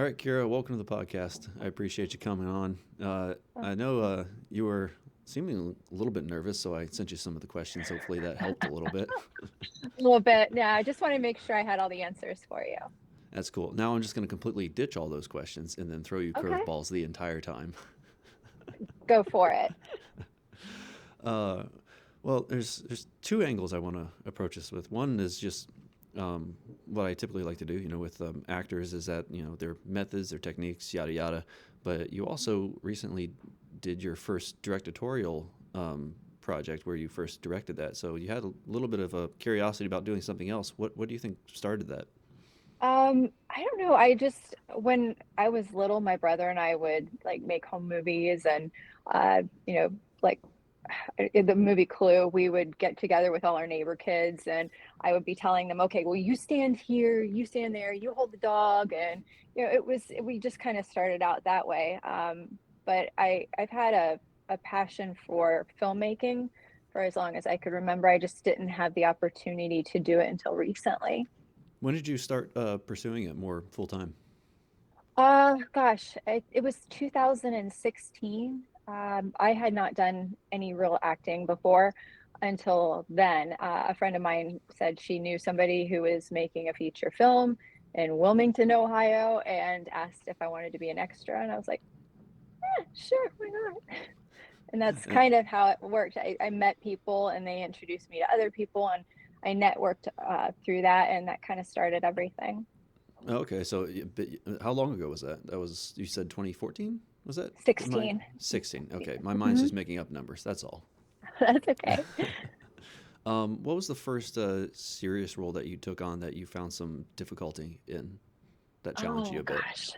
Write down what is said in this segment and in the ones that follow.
All right, Kira, welcome to the podcast. I appreciate you coming on. Oh, I know you were seeming a little bit nervous, so I sent you some of the questions. Hopefully that helped a little bit. a little bit. Yeah, I just want to make sure I had all the answers for you. That's cool. Now I'm just going to completely ditch all those questions and then throw you Okay, curveballs the entire time. go for it. Uh, well, there's two angles I want to approach this with. One is just what I typically like to do, with actors is that their methods, their techniques, yada yada. But you also recently did your first directorial project where you first directed that, so you had a little bit of a curiosity about doing something else. What do you think started that? I don't know. I just when I was little, my brother and I would like make home movies and like in the movie Clue, we would get together with all our neighbor kids and I would be telling them, okay, well, you stand here, you stand there, you hold the dog. And, we just kind of started out that way. But I've had a passion for filmmaking for as long as I could remember. I just didn't have the opportunity to do it until recently. When did you start pursuing it more full time? Gosh, it was 2016. I had not done any real acting before until then. A friend of mine said she knew somebody who was making a feature film in Wilmington, Ohio, and asked if I wanted to be an extra. And I was like, sure, why not? And that's kind of how it worked. I met people and they introduced me to other people, and I networked through that, and that kind of started everything. Okay, so how long ago was that? That was, you said 2014? Was that? My 16. 16. Okay, my mind's Mhm. just making up numbers. That's all. That's okay. What was the first serious role that you took on that you found some difficulty in that challenged you Oh a bit? gosh.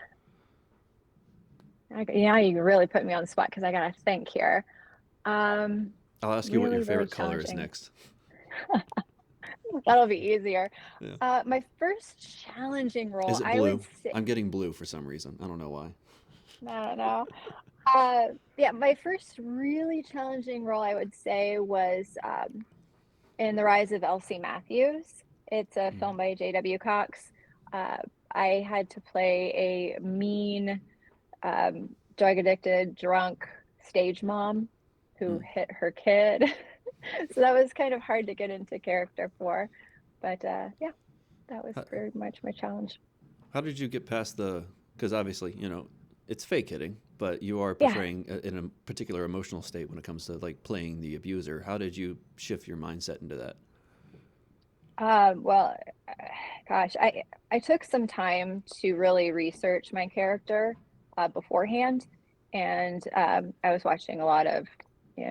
Yeah, you really put me on the spot because I gotta think here. Um, I'll ask you what your really, really favorite color is challenging. next. That'll be easier. Yeah. My first challenging role, Is it I would blue? say, I'm getting blue for some reason. I don't know why. no, no. Yeah, my first really challenging role, I would say, was in The Rise of Elsie Matthews. It's a Mm. film by J.W. Cox. Uh, I had to play a mean, drug addicted, drunk stage mom who Mm. hit her kid. So that was kind of hard to get into character for. But yeah, that was How, pretty much my challenge. how did you get past the? Because obviously, it's fake hitting, but you are Yeah. portraying in a particular emotional state when it comes to like playing the abuser. How did you shift your mindset into that? Well, gosh, I took some time to really research my character beforehand, and I was watching a lot of,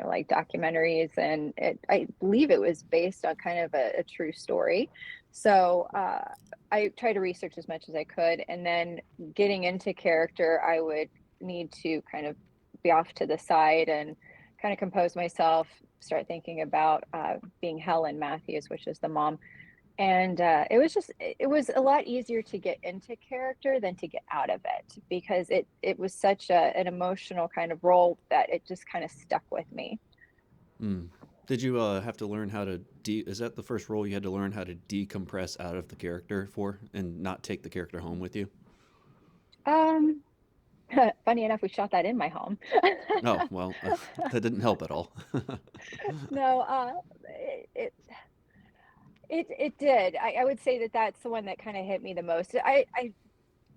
like documentaries, and I believe it was based on kind of a true story. So I tried to research as much as I could, and then getting into character, I would need to kind of be off to the side and kind of compose myself, start thinking about being Helen Matthews, which is the mom, and it was a lot easier to get into character than to get out of it because it was such an emotional kind of role that it just kind of stuck with me. Mm. Did you have to learn how to is that the first role you had to learn how to decompress out of the character for and not take the character home with you? um Funny enough, we shot that in my home. Oh, well, that didn't help at all. No, it did. I would say that that's the one that kind of hit me the most. I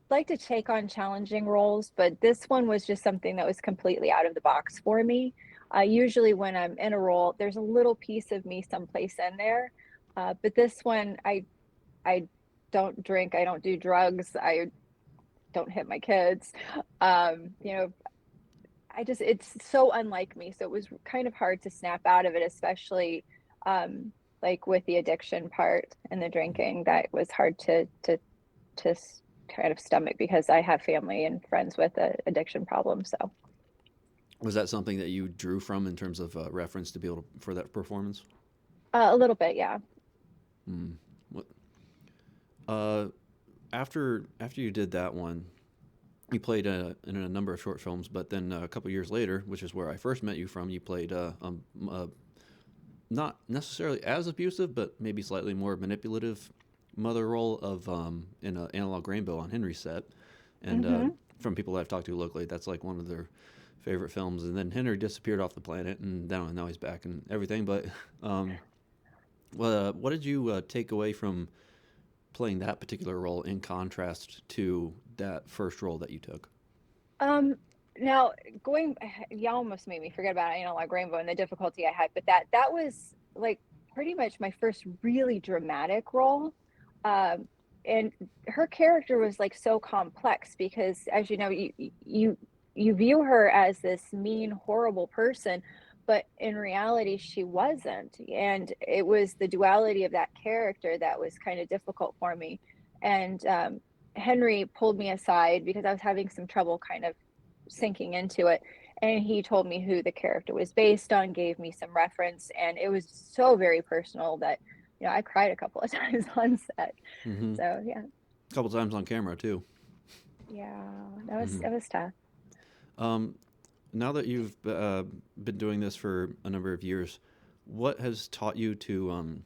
like to take on challenging roles, but this one was just something that was completely out of the box for me. Usually, when I'm in a role, there's a little piece of me someplace in there, but this one, I don't drink, I don't do drugs, I don't hit my kids. You know, I just it's so unlike me, so it was kind of hard to snap out of it, especially like with the addiction part and the drinking. That was hard to kind of stomach because I have family and friends with a addiction problem. So Was that something that you drew from in terms of reference to be able to, for that performance? a little bit, yeah. Mm. What, uh, after you did that one, you played in a number of short films, but then a couple years later, which is where I first met you from, you played not necessarily as abusive, but maybe slightly more manipulative mother role of in Analog Rainbow on Henry's set. And Hmm. from people I've talked to locally, that's like one of their favorite films. And then Henry disappeared off the planet, and now he's back and everything. But um, what did you take away from playing that particular role in contrast to that first role that you took? Um, Now going, you almost made me forget about, like Rainbow and the difficulty I had, but that was like pretty much my first really dramatic role. Um, and her character was like so complex because, as you know, you view her as this mean, horrible person, but in reality, she wasn't. And it was the duality of that character that was kind of difficult for me. And Henry pulled me aside because I was having some trouble kind of sinking into it. And he told me who the character was based on, gave me some reference, and it was so very personal that, I cried a couple of times on set. Mm-hmm. So yeah, A couple times on camera too. yeah, that was Mm-hmm. it was tough. Um, Now that you've been doing this for a number of years, what has taught you to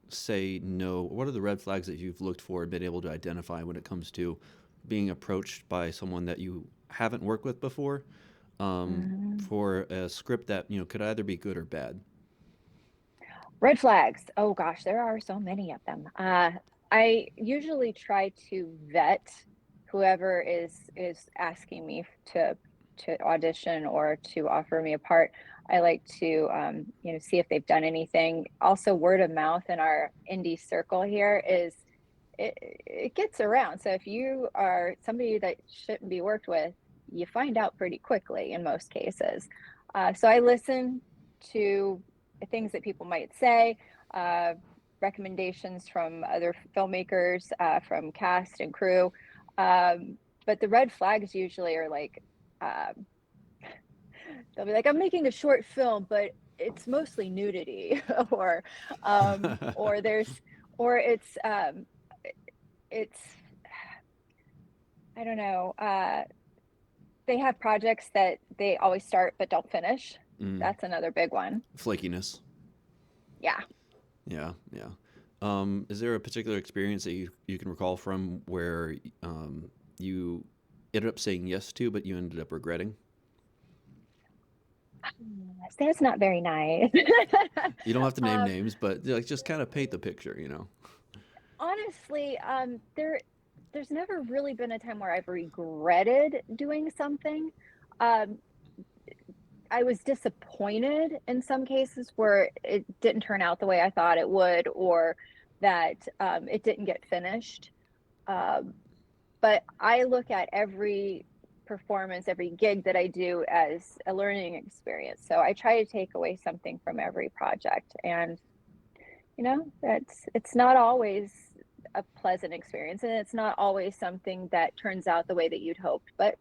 say no? What are the red flags that you've looked for and been able to identify when it comes to being approached by someone that you haven't worked with before Mm. for a script that could either be good or bad? Red flags. Oh gosh, there are so many of them. I usually try to vet whoever is asking me to audition or to offer me a part. I like to see if they've done anything. Also, word of mouth in our indie circle here is it gets around. So if you are somebody that shouldn't be worked with, you find out pretty quickly in most cases. So I listen to things that people might say, uh, recommendations from other filmmakers, from cast and crew. But the red flags usually are like, um, they'll be like, I'm making a short film, but it's mostly nudity, or there's, or it's, I don't know, they have projects that they always start but don't finish. Mm, That's another big one. flakiness. Yeah. Yeah, yeah. Is there a particular experience that you can recall from where you ended up saying yes to, but you ended up regretting? That's not very nice. You don't have to name um, names, but like just kind of paint the picture. Honestly, there's never really been a time where I've regretted doing something. Um, I was disappointed in some cases where it didn't turn out the way I thought it would, or that it didn't get finished. Um, but I look at every performance, every gig that I do as a learning experience. So I try to take away something from every project, and it's not always a pleasant experience, and it's not always something that turns out the way that you'd hoped. But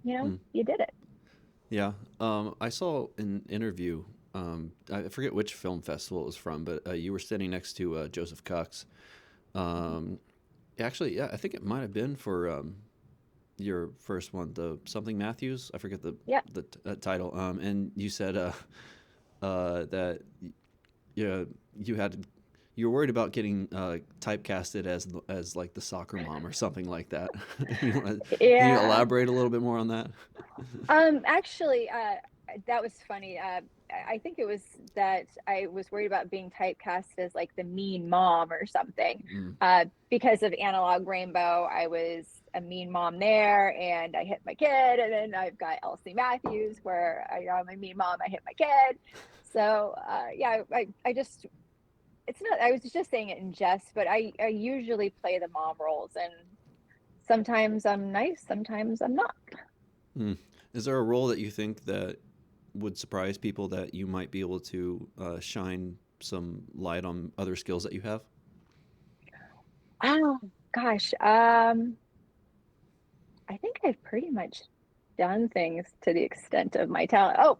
Hmm. you did it. Yeah. I saw an interview. I forget which film festival it was from, but you were standing next to Joseph Cox. Um, Actually, yeah, I think it might have been for your first one, the something Matthews. I forget Yeah. the title. And you said that yeah, you had you were worried about getting typecasted as like the soccer mom or something like that. Can you Yeah. elaborate a little bit more on that? Actually, that was funny. I think it was that I was worried about being typecast as like the mean mom or something. Mm. Because of Analog Rainbow, I was a mean mom there, and I hit my kid. And then I've got Elsie Matthews, where I'm a mean mom, I hit my kid. So yeah, I just it's not. I was just saying it in jest, but I usually play the mom roles, and sometimes I'm nice, sometimes I'm not. Mm. Is there a role that you think that would surprise people that you might be able to shine some light on other skills that you have? Oh gosh, I think I've pretty much done things to the extent of my talent. Oh,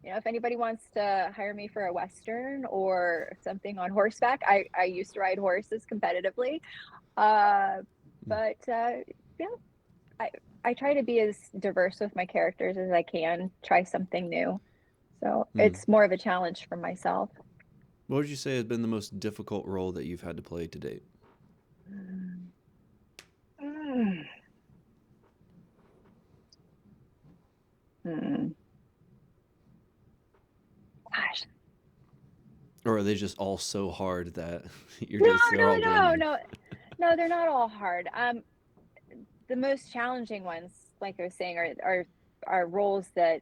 if anybody wants to hire me for a Western or something on horseback, I used to ride horses competitively. Uh, Mm. but yeah, I I try to be as diverse with my characters as I can, try something new. So Mm. it's more of a challenge for myself. What would you say has been the most difficult role that you've had to play to date? Mm. Mm. Gosh. Or are they just all so hard that No, they're no, all no, blending? no. No, they're not all hard. The most challenging ones, like I was saying, are roles that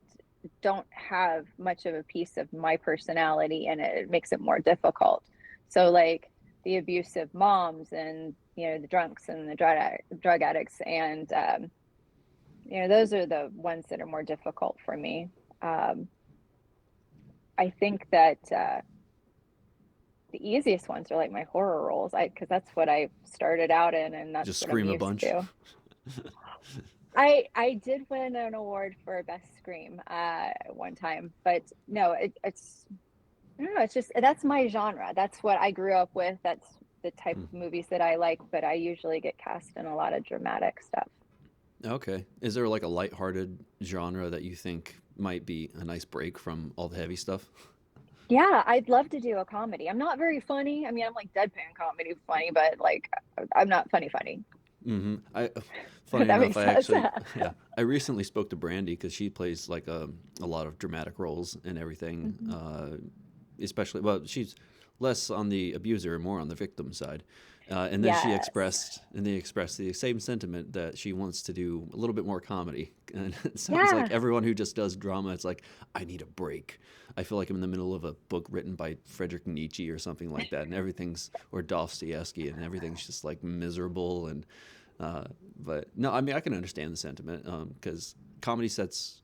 don't have much of a piece of my personality, and it makes it more difficult. So, like the abusive moms, and the drunks and the drug addicts, and those are the ones that are more difficult for me. Um, I think that the easiest ones are like my horror roles, I because that's what I started out in, and that's Just what I'm scream a used bunch. to. I did win an award for best scream one time, but no, it's I don't know, it's just that's my genre. That's what I grew up with. That's the type Hmm. of movies that I like, but I usually get cast in a lot of dramatic stuff. Okay. Is there like a lighthearted genre that you think might be a nice break from all the heavy stuff? Yeah, I'd love to do a comedy. I'm not very funny. I mean, I'm like deadpan comedy funny, but like I'm not funny. I If funny that enough, makes I sense. actually yeah, I recently spoke to Brandy because she plays like a lot of dramatic roles and everything. Mhm. Especially well, she's less on the abuser and more on the victim side. And then Yes. they expressed the same sentiment that she wants to do a little bit more comedy. And it sounds like Yeah. everyone who just does drama, it's like I need a break. I feel like I'm in the middle of a book written by Friedrich Nietzsche or something like that, and everything's or Dostoevsky, and everything's just like miserable and uh, but no, I mean I can understand the sentiment because comedy sets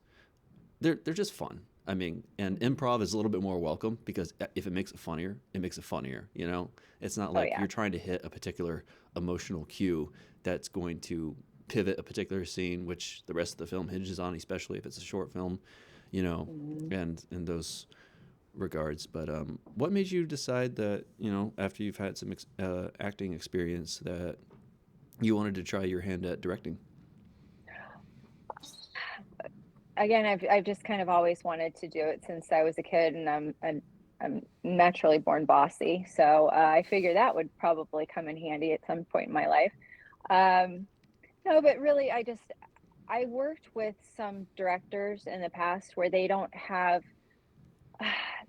they're just fun. I mean, and Mhm. improv is a little bit more welcome because if it makes it funnier, it makes it funnier. You know, it's not Oh like yeah. you're trying to hit a particular emotional cue that's going to pivot a particular scene, which the rest of the film hinges on, especially if it's a short film. You know, Mhm. and in those regards. But what made you decide that after you've had some acting experience that you wanted to try your hand at directing? Again, I've just kind of always wanted to do it since I was a kid, and I'm naturally born bossy, so I figure that would probably come in handy at some point in my life. Um, no, but really, I worked with some directors in the past where they don't have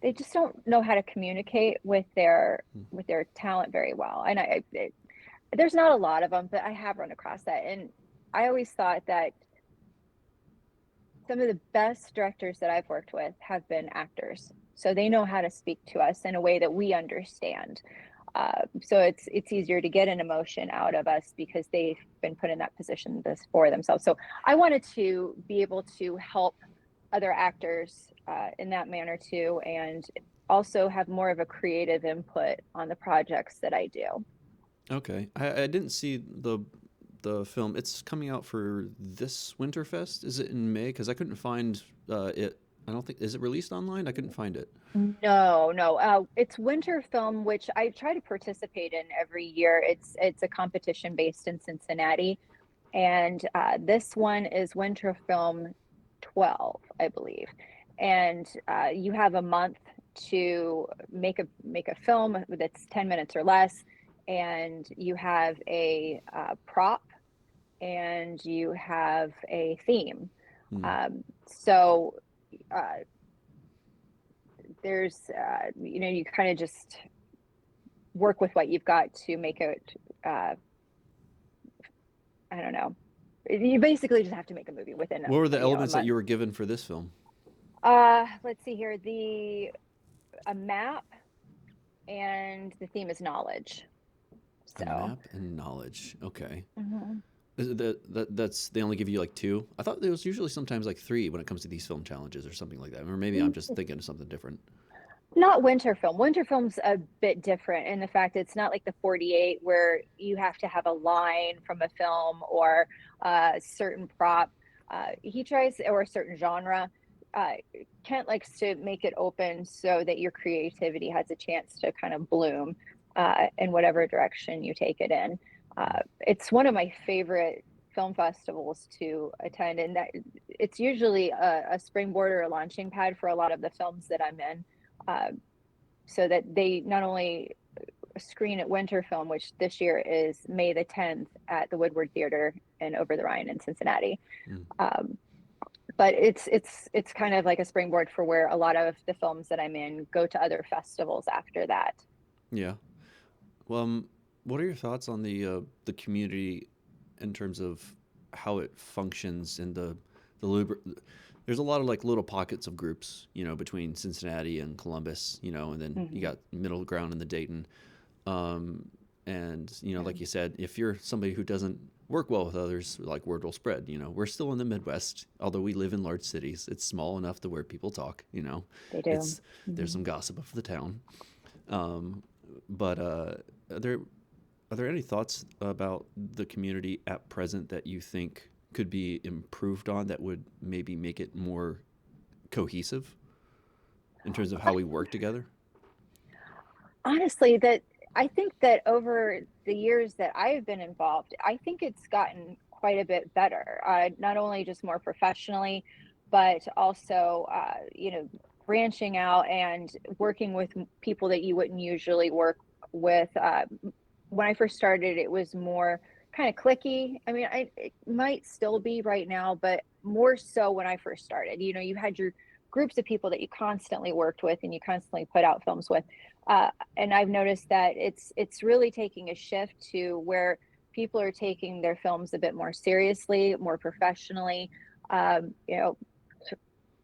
they just don't know how to communicate with their talent very well, and there's not a lot of them, but I have run across that, and I always thought that some of the best directors that I've worked with have been actors. So they know how to speak to us in a way that we understand. So it's easier to get an emotion out of us because they've been put in that position this for themselves. So I wanted to be able to help other actors in that manner too, and also have more of a creative input on the projects that I do. Okay, I didn't see the film. It's coming out for this Winterfest. Is it in May? Because I couldn't find it. I don't think is it released online. I couldn't find it. No, no. It's winter film, which I try to participate in every year. It's a competition based in Cincinnati, and this one is winter film 12, I believe. And you have a month to make a film that's 10 minutes or less, and you have a prop, and you have a theme. Hmm. So uh, there's you kind of just work with what you've got to make it uh, I don't know, you basically just have to make a movie within What were the a elements that month. you were given for this film? Let's see here, the a map, and the theme is knowledge, A so map and knowledge. Okay. mhm. Is it that's they only give you like two? I thought there was usually sometimes like three when it comes to these film challenges or something like that. Or maybe I'm just thinking of something different. Not winter film. Winter film's a bit different in the fact it's not like the 48 where you have to have a line from a film or a certain prop. He tries, or a certain genre. Uh, Kent likes to make it open so that your creativity has a chance to kind of bloom in whatever direction you take it in. It's one of my favorite film festivals to attend, and that it's usually a springboard or a launching pad for a lot of the films that I'm in, uh, so that they not only screen at Winter Film, which this year is May the 10th at the Woodward Theater in Over the Rhine in Cincinnati. Mm. Um, but it's kind of like a springboard for where a lot of the films that I'm in go to other festivals after that. Yeah. Well, what are your thoughts on the community in terms of how it functions in the there's a lot of like little pockets of groups, between Cincinnati and Columbus, and then you Hmm. got middle ground in the Dayton. Um, and Yeah, like you said, if you're somebody who doesn't work well with others, like word will spread. We're still in the Midwest, although we live in large cities. It's small enough to where people talk. they do. It's There's Hmm. some gossip of the town. Um, but are there are there any thoughts about the community at present that you think could be improved on that would maybe make it more cohesive in terms of how we work together? Honestly, that I think that over the years that I've been involved, I think it's gotten quite a bit better. Not only just more professionally, but also, branching out and working with people that you wouldn't usually work with. When I first started, it was more kind of clicky. I mean, it might still be right now, but more so when I first started. You had your groups of people that you constantly worked with and you constantly put out films with. And I've noticed that it's really taking a shift to where people are taking their films a bit more seriously, more professionally. Um, you know,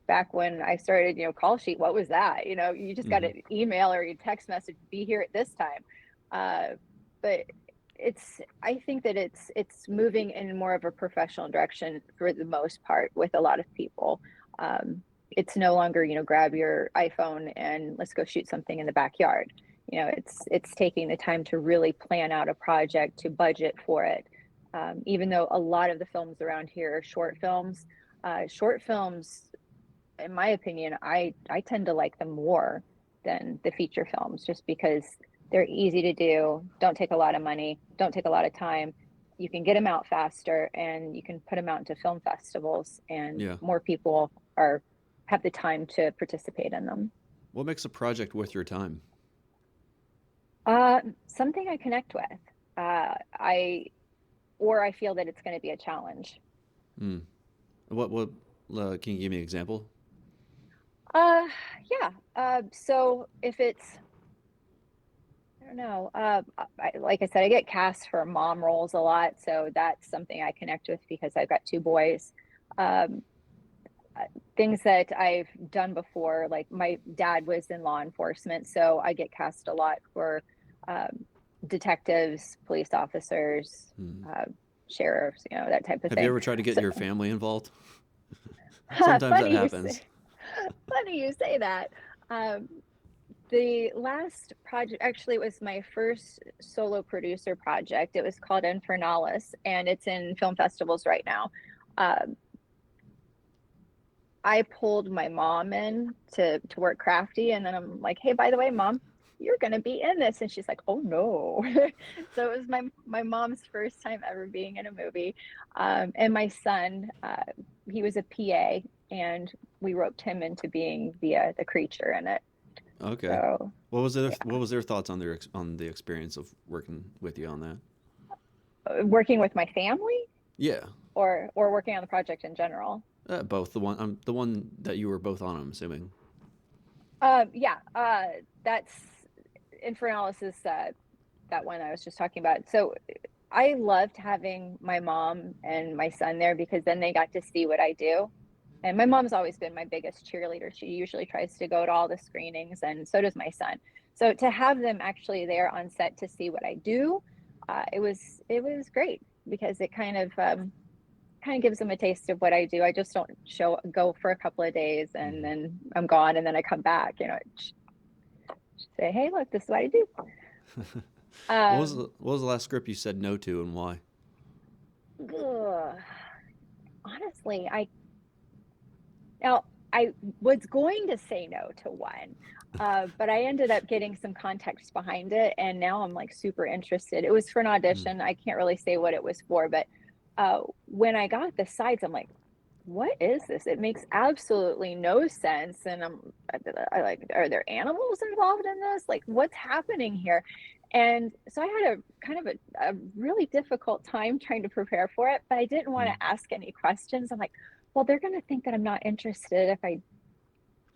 Back when I started, call sheet, what was that? You just got Mm-hmm. an email or a text message, be here at this time. But I think that it's moving in more of a professional direction for the most part with a lot of people. Um, it's no longer, grab your iPhone and let's go shoot something in the backyard. It's taking the time to really plan out a project, to budget for it. Even though a lot of the films around here are short films, in my opinion, I tend to like them more than the feature films just because they're easy to do, don't take a lot of money, don't take a lot of time. You can get them out faster and you can put them out into film festivals and Yeah. more people are have the time to participate in them. What makes a project worth your time? Something I connect with. I I feel that it's going to be a challenge. Mm. What can you give me an example? Uh, yeah. So if it's I don't know. Like I said, I get cast for mom roles a lot, so that's something I connect with because I've got two boys. Um, uh, Things that I've done before, like my dad was in law enforcement, so I get cast a lot for um, detectives, police officers, Mm. uh, sheriffs, that type of Have you thing. ever tried to get So your family involved? Sometimes that funny you happens. say, funny you say that. Um, The last project, actually, it was my first solo producer project. It was called Infernalis, and it's in film festivals right now. Um, I pulled my mom in to work crafty, and then I'm like, "Hey, by the way, mom, you're gonna be in this," and she's like, "Oh no!" So it was my mom's first time ever being in a movie, and my son, he was a PA, and we roped him into being the creature in it. Okay. So What was their thoughts on on the experience of working with you on that? working with my family Yeah. or working on the project in general. Both. The one that you were both on, I'm assuming. Yeah, that's Infernalis is that one I was just talking about. So I loved having my mom and my son there because then they got to see what I do. And my mom's always been my biggest cheerleader. She usually tries to go to all the screenings, and so does my son. So to have them actually there on set to see what I do, it was great because it kind of gives them a taste of what I do. I just don't go for a couple of days and Hmm. then I'm gone and then I come back, say, hey, look, this is what I do. Um, What was the last script you said no to and why? ugh, honestly, now I was going to say no to one, but I ended up getting some context behind it, and now I'm like super interested. It was for an Mm. audition. I can't really say what it was for, but when I got the sides, I'm like, what is this? It makes absolutely no sense. And I like, are there animals involved in this? Like, what's happening here? And so I had a kind of a really difficult time trying to prepare for it, but I didn't want Mm. to ask any questions. I'm like, well, they're going to think that I'm not interested if I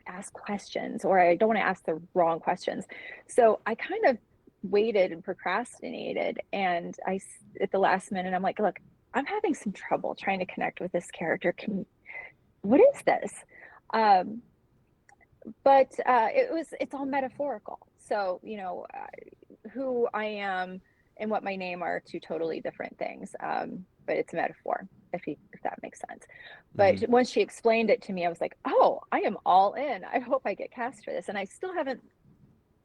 ask questions, or I don't want to ask the wrong questions. So I kind of waited and procrastinated. And at the last minute, I'm like, look, I'm having some trouble trying to connect with this character. What is this? Um, but it's all metaphorical. So, who I am and what my name are two totally different things. But it's a metaphor, if that makes sense. But Hmm. once she explained it to me, I was like, oh, I am all in. I hope I get cast for this. And I still haven't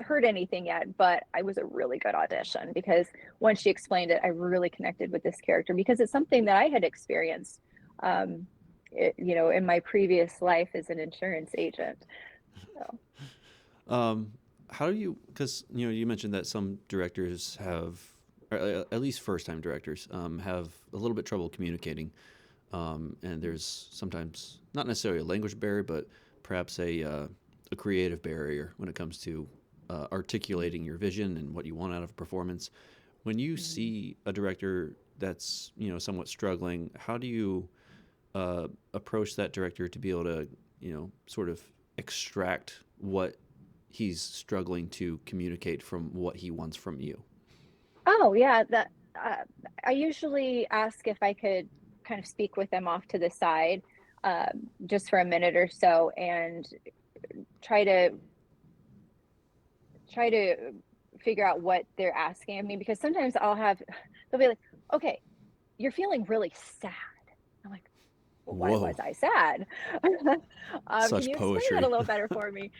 heard anything yet, but I was a really good audition because once she explained it, I really connected with this character because it's something that I had experienced, um, in my previous life as an insurance agent. So, Um, how do you? Because you mentioned that some directors have, or at least first-time directors, have a little bit trouble communicating, and there's sometimes not necessarily a language barrier, but perhaps a creative barrier when it comes to articulating your vision and what you want out of a performance. When you mhm. see a director that's somewhat struggling, how do you approach that director to be able to sort of extract what he's struggling to communicate from what he wants from you? Oh, yeah, I usually ask if I could kind of speak with them off to the side, just for a minute or so, and try to try to figure out what they're asking of me, because sometimes they'll be like, okay, you're feeling really sad. I'm like, well, why was Whoa, I sad? Can such you explain that a poetry. little better for me?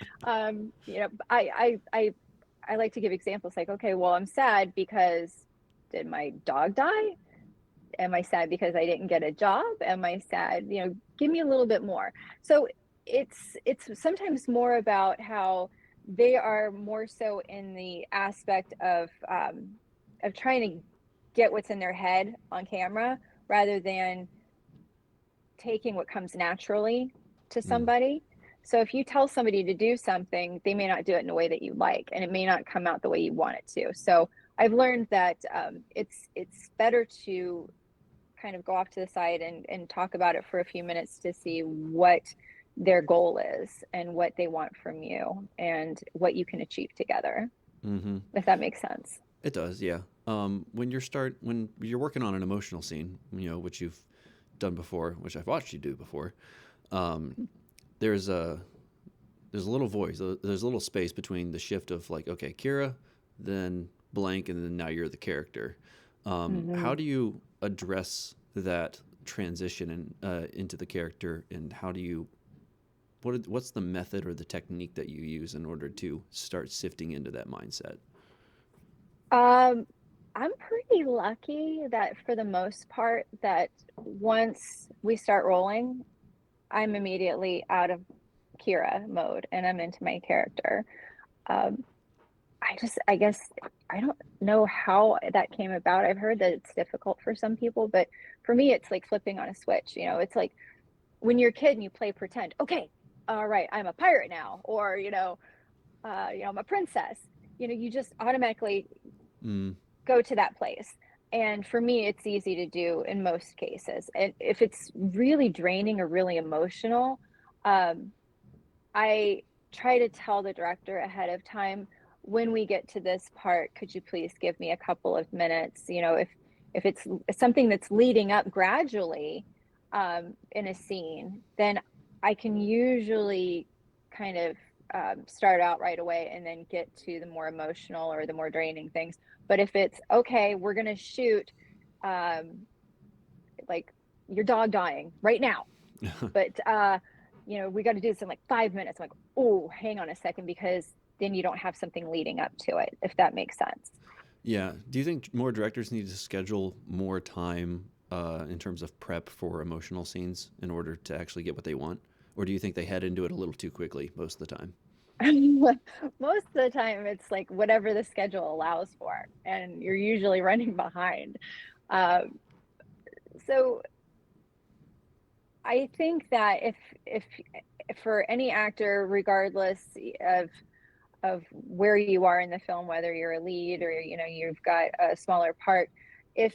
I like to give examples like, okay, well, I'm sad because did my dog die? Am I sad because I didn't get a job? Am I sad? Give me a little bit more. So it's sometimes more about how they are more so in the aspect of trying to get what's in their head on camera rather than taking what comes naturally to Mm, somebody. So if you tell somebody to do something, they may not do it in a way that you like, and it may not come out the way you want it to. So I've learned that it's better to kind of go off to the side and talk about it for a few minutes to see what their goal is and what they want from you and what you can achieve together, mm-hmm. if that makes sense. It does, yeah. When you're working on an emotional scene, which you've done before, which I've watched you do before, um, there's a there's a little voice, there's a little space between the shift of like, okay, Kira, then blank, and then now you're the character. How Mm-hmm. do you address that transition into the character, and how do you what's the method or the technique that you use in order to start sifting into that mindset? Um, I'm pretty lucky that for the most part that once we start rolling, I'm immediately out of Kira mode and I'm into my character. Um, I guess I don't know how that came about. I've heard that it's difficult for some people, but for me, it's like flipping on a switch. It's like when you're a kid and you play pretend. Okay, all right, I'm a pirate now, or I'm a princess. You just automatically Mm, go to that place. And for me, it's easy to do in most cases. And if it's really draining or really emotional, um, I try to tell the director ahead of time, when we get to this part, could you please give me a couple of minutes? If it's something that's leading up gradually, in a scene, then I can usually kind of start out right away and then get to the more emotional or the more draining things. But if it's okay, we're gonna shoot um, like your dog dying right now, but we got to do this in like 5 minutes. I'm like, oh, hang on a second, because then you don't have something leading up to it, if that makes sense. yeah. Do you think more directors need to schedule more time in terms of prep for emotional scenes in order to actually get what they want? Or do you think they head into it a little too quickly most of the time? Most of the time, it's like whatever the schedule allows for, and you're usually running behind. Um, so I think that if for any actor, regardless of where you are in the film, whether you're a lead or you've got a smaller part, if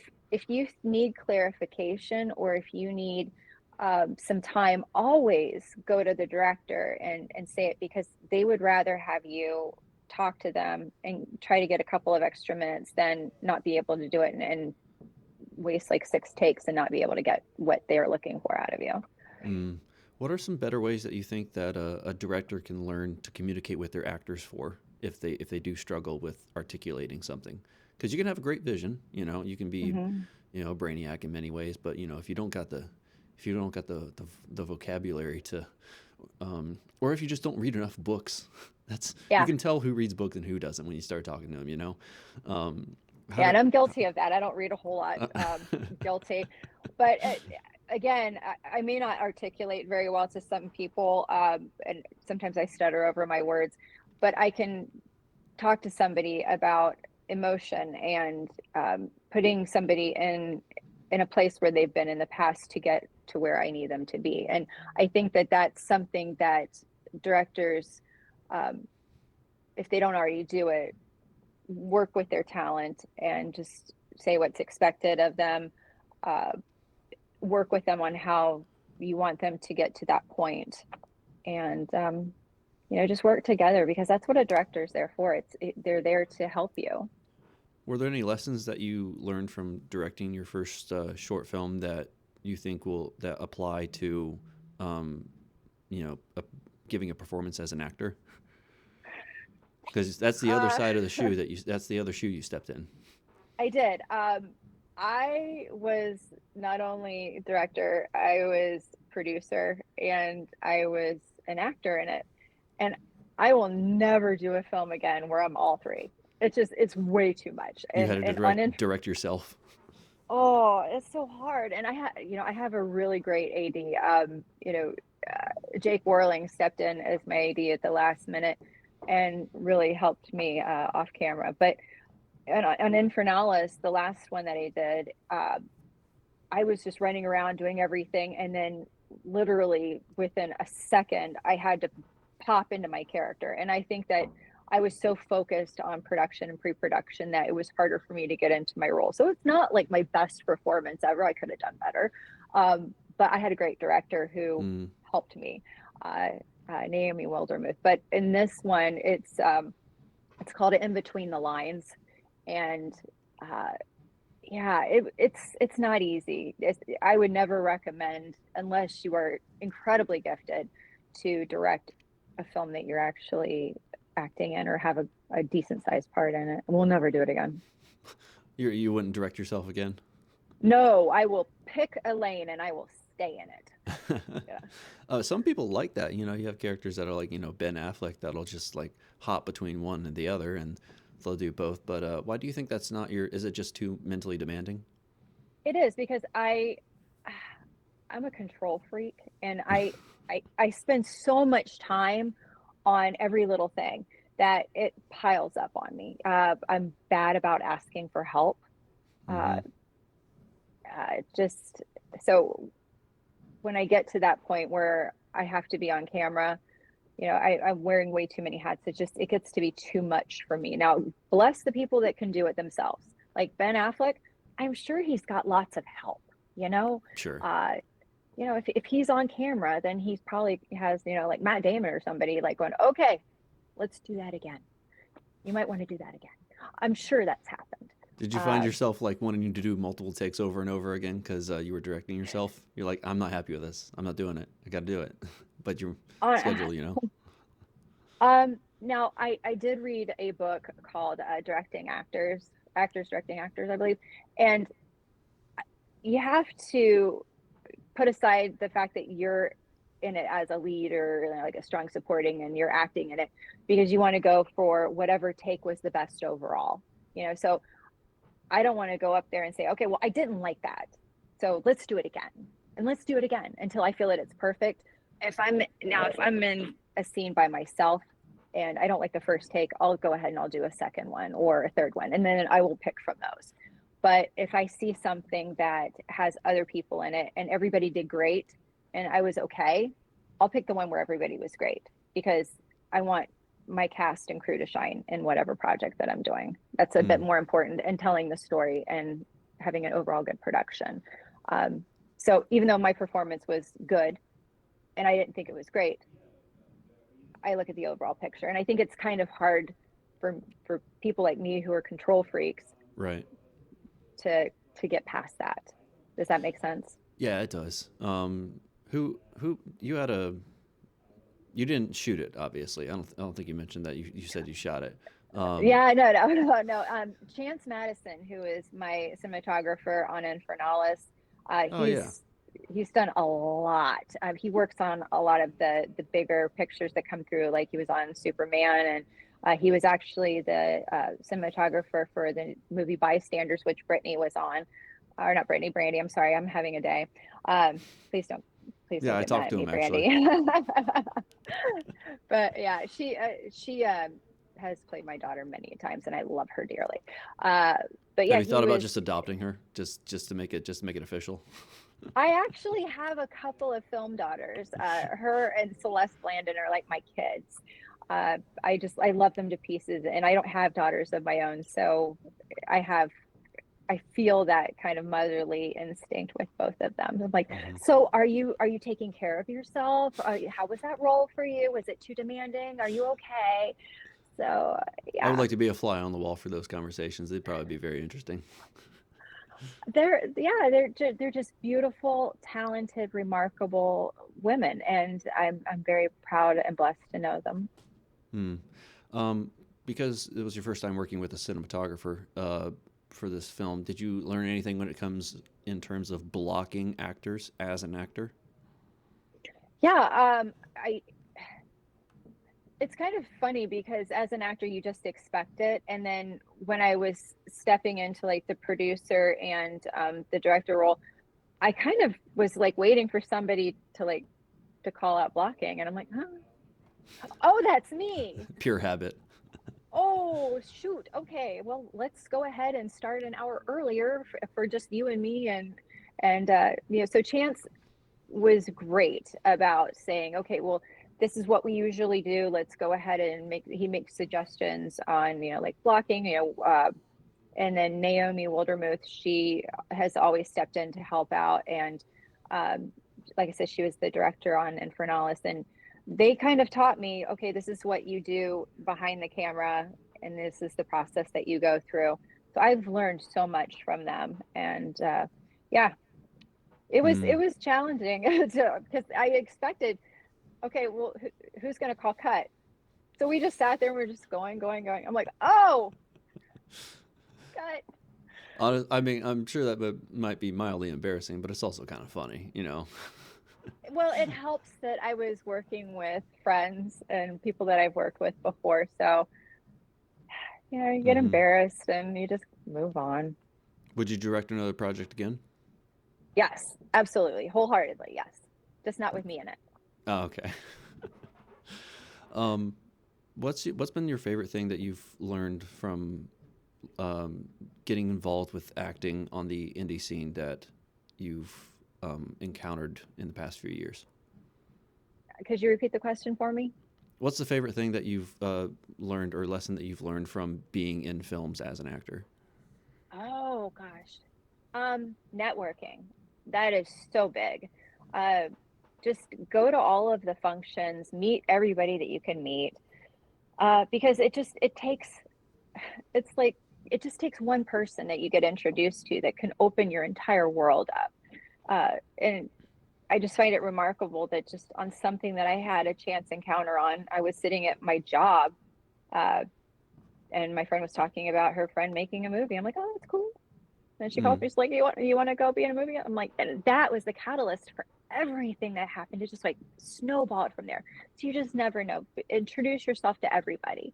you need clarification, or if you need some time, always go to the director and say it, because they would rather have you talk to them and try to get a couple of extra minutes than not be able to do it and waste like 6 takes and not be able to get what they're looking for out of you. Mm. What are some better ways that you think that a director can learn to communicate with their actors for if they do struggle with articulating something? Because you can have a great vision, you know, you can be, Mm-hmm. you know, a brainiac in many ways, but you know, if you don't got the vocabulary to, or if you just don't read enough books, that's you Yeah. can tell who reads books and who doesn't when you start talking to them, you know. How Yeah, do and I'm guilty of that. I don't read a whole lot. uh, Guilty, but again, I may not articulate very well to some people, and sometimes I stutter over my words. But I can talk to somebody about emotion and putting somebody in a place where they've been in the past to get to where I need them to be. And I think that that's something that directors, um, if they don't already do it, work with their talent and just say what's expected of them, uh, work with them on how you want them to get to that point, and just work together, because that's what a director's there for. They're there to help you. Were there any lessons that you learned from directing your first short film that you think will that apply to, um, you know, giving a performance as an actor? Because that's the other Uh, side of the shoe that's the other shoe you stepped in. I did. I was not only director, I was producer, and I was an actor in it. And I will never do a film again where I'm all three. It's way too much. You had to And on direct yourself. oh, it's so hard. And I have a really great AD. Jake Warling stepped in as my AD at the last minute and really helped me off camera. But on Infernalis, the last one that I did, I was just running around doing everything, and then literally within a second, I had to pop into my character. And I think that I was so focused on production and pre-production that it was harder for me to get into my role. So it's not like my best performance ever. I could have done better, but I had a great director who Mm. helped me, uh, Naomi Wildermuth. But in this one, it's called In Between the Lines, and uh, yeah, it's not easy. I would never recommend, unless you are incredibly gifted, to direct a film that you're actually acting in or have a decent sized part in it. We'll never do it again. You wouldn't direct yourself again. No, I will pick a lane and I will stay in it. Yeah. Some people like that. You know, you have characters that are like, you know, Ben Affleck that'll just like hop between one and the other, and they'll do both. But why do you think that's not your? Is it just too mentally demanding? It is, because I'm a control freak, and I spend so much time on every little thing that it piles up on me. I'm bad about asking for help. Uh, Mm-hmm. just so when I get to that point where I have to be on camera, I'm wearing way too many hats. It gets to be too much for me. Now, bless the people that can do it themselves. Like Ben Affleck, I'm sure he's got lots of help, you know? Sure. Uh, if he's on camera, then he's probably has, like Matt Damon or somebody like going, okay, let's do that again. You might want to do that again. I'm sure that's happened. Did you find Uh, yourself like wanting to do multiple takes over and over again because you were directing yourself? You're like, I'm not happy with this. I'm not doing it. I got to do it. But your on, schedule, you know. now I did read a book called Actors Directing Actors, I believe. And you have to put aside the fact that you're in it as a lead or like a strong supporting and you're acting in it, because you want to go for whatever take was the best overall. So I don't want to go up there and say, okay, well, I didn't like that, so let's do it again, and let's do it again until I feel that it's perfect. If I'm in a scene by myself and I don't like the first take, I'll go ahead and I'll do a second one or a third one, and then I will pick from those. But if I see something that has other people in it and everybody did great and I was okay, I'll pick the one where everybody was great, because I want my cast and crew to shine in whatever project that I'm doing. That's a bit Mm. more important in telling the story and having an overall good production. Um, So even though my performance was good and I didn't think it was great, I look at the overall picture. And I think it's kind of hard for people like me who are control freaks Right. to get past that. Does that make sense? Yeah, it does. Who you had a you didn't shoot it, obviously. I don't think you mentioned that. You said you shot it. Um, Yeah, no, no, no, no. Chance Madison, who is my cinematographer on Infernalis, uh, oh yeah. he's he's done a lot. He works on a lot of the bigger pictures that come through. Like he was on Superman, and he was actually the cinematographer for the movie Bystanders, which Brittany was on, or not Brittany, Brandy. I'm sorry, I'm having a day. Um, please don't, please Yeah, don't I get mad talked at to me, him actually. Brandy. But yeah, she has played my daughter many times, and I love her dearly. Uh, but Have yeah, you he thought about was. just adopting her, just to make it official? I actually have a couple of film daughters. Her and Celeste Blandon are like my kids. I love them to pieces, and I don't have daughters of my own, so I have I feel that kind of motherly instinct with both of them. I'm like, Hmm. so are you taking care of yourself? How was that role for you? Was it too demanding? Are you okay? So I would yeah, like to be a fly on the wall for those conversations. They'd probably be very interesting. they're just beautiful, talented, remarkable women, and I'm very proud and blessed to know them. Hmm. Um, because it was your first time working with a cinematographer for this film, did you learn anything when it comes in terms of blocking actors as an actor? Yeah, I it's kind of funny because as an actor you just expect it, and then when I was stepping into like the producer and the director role, I kind of was like waiting for somebody to like to call out blocking, and I'm like, huh? Oh, that's me. Pure habit. Oh, shoot. Okay, well, let's go ahead and start an hour earlier for just you and me, and so Chance was great about saying, okay, well, this is what we usually do. Let's go ahead and he makes suggestions on, like blocking, and then Naomi Wildermuth, she has always stepped in to help out. And um, like I said, she was the director on Infernalis, and they kind of taught me, okay, this is what you do behind the camera, and this is the process that you go through. So I've learned so much from them, and yeah, it Hmm. was challenging because I expected, okay, well, who's going to call cut? So we just sat there and we're just going, going, going. I'm like, oh, cut. I mean, I'm sure that might be mildly embarrassing, but it's also kind of funny, you know. Well, it helps that I was working with friends and people that I've worked with before. So, you get Hmm. embarrassed and you just move on. Would you direct another project again? Yes, absolutely. Wholeheartedly. Yes. Just not with me in it. Oh, okay. Um, what's been your favorite thing that you've learned from getting involved with acting on the indie scene that you've encountered in the past few years? Could you repeat the question for me? What's the favorite thing that you've learned or lesson that you've learned from being in films as an actor? Oh, gosh. Networking. That is so big. Uh, just go to all of the functions, meet everybody that you can meet. Because it takes it's like it just takes one person that you get introduced to that can open your entire world up. And I just find it remarkable that just on something that I had a chance encounter on, I was sitting at my job, uh, and my friend was talking about her friend making a movie. I'm like, oh, that's cool. And she called Mm, me. She's like, you want to go be in a movie? I'm like, and that was the catalyst for everything that happened. It just like snowballed from there. So you just never know. Introduce yourself to everybody.